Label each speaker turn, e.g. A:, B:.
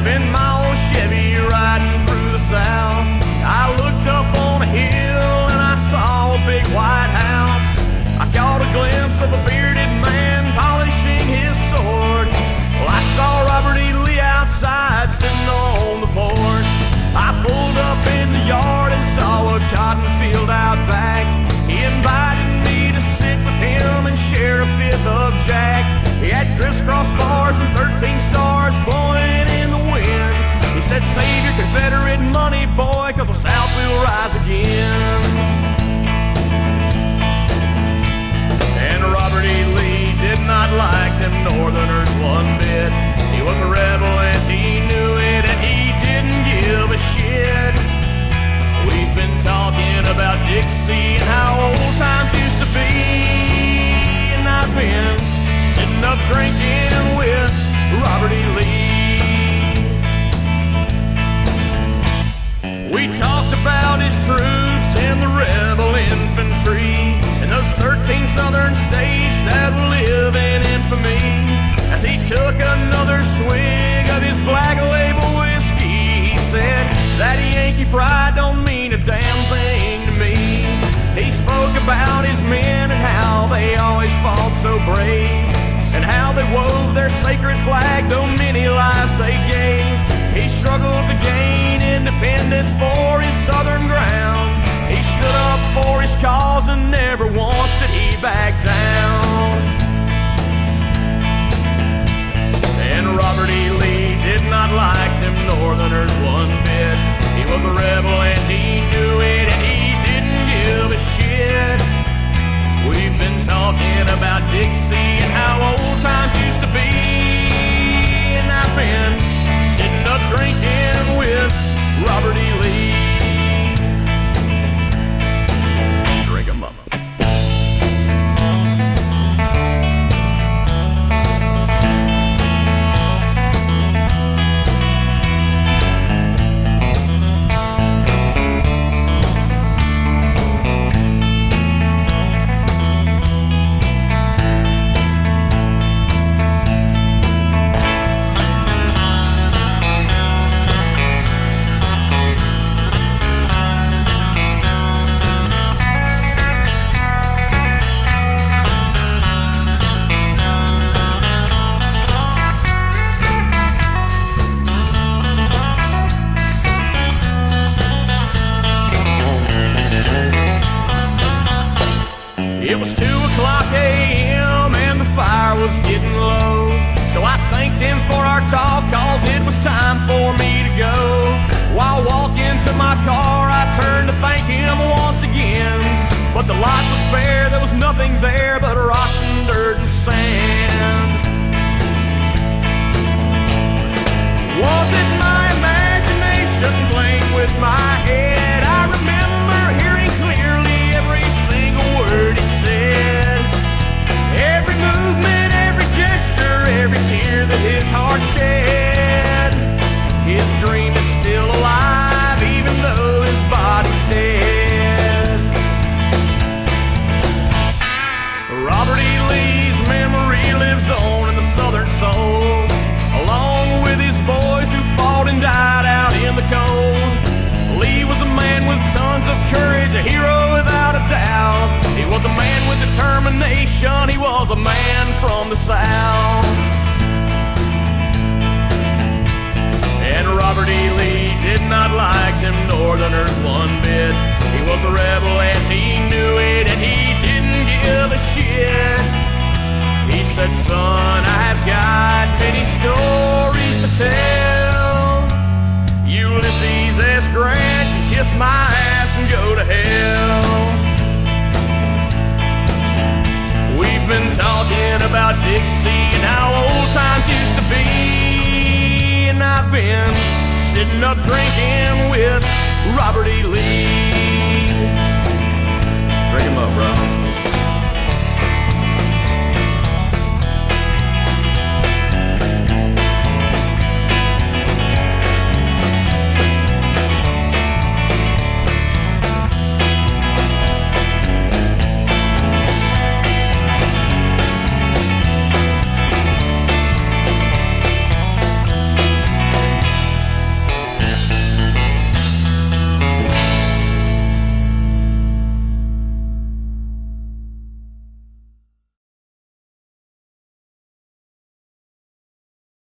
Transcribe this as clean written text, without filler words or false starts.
A: In my old Chevy riding through the South, I looked up on a hill and I saw a big white house. I caught a glimpse of a bearded man polishing his sword. Well, I saw Robert E. Lee outside sitting on the porch. I pulled up in the yard and saw a cotton field out back. He invited me to sit with him and share a fifth of Jack. He had crisscross bars and 13 stars blowing in the wind. He said, save your Confederate money, boy, 'cause the South will rise again. And Robert E. Lee did not like them Northerners one bit. He was a rebel and he knew it, and he didn't give a shit. We've been talking about Dixie and how old times used to be, and I've been sitting up drinking with Robert E. Lee. We talked about his troops and the rebel infantry and those 13 southern states that will live in infamy. As he took another swig of his Black Label whiskey, he said that Yankee pride don't mean a damn thing to me. He spoke about his men and how they always fought so brave, and how they wove their sacred flag, though many lives they gave. He struggled to gain independence for his southern ground. He stood up for his cause and never once did he back down. And Robert E. Lee did not like them Northerners one bit. He was a rebel and he knew it, and he didn't give a shit. We've been talking about Dixie and how old times used to be, and I've been sitting up drinking with Robert E. Lee. Drink 'em up. It was 2 o'clock a.m. and the fire was getting low, so I thanked him for our talk, 'cause it was time for me to go. While walking to my car, I turned to thank him once again, but the lot was bare, there was nothing there but rocks and dirt and sand. Was it my imagination playing with my head? I remember hearing clearly every single word he said. Every movement, every gesture, every tear that his heart shed. His dream is still alive, even though his body's dead. Robert E. Lee's memory lives on in the Southern soul, along with his boys who fought and died out in the cold. Lee was a man with tons of courage, a hero without a doubt. He was a man with determination, he was a man from the South. And Robert E. Lee did not like them Northerners one bit. He was a rebel and he knew it, and he didn't give a shit. He said, son, I've got many stories to tell. Ulysses S. Grant can kiss my ass and go to hell. We've been talking about Dixie and how old times used to be, and I've been sitting up drinking with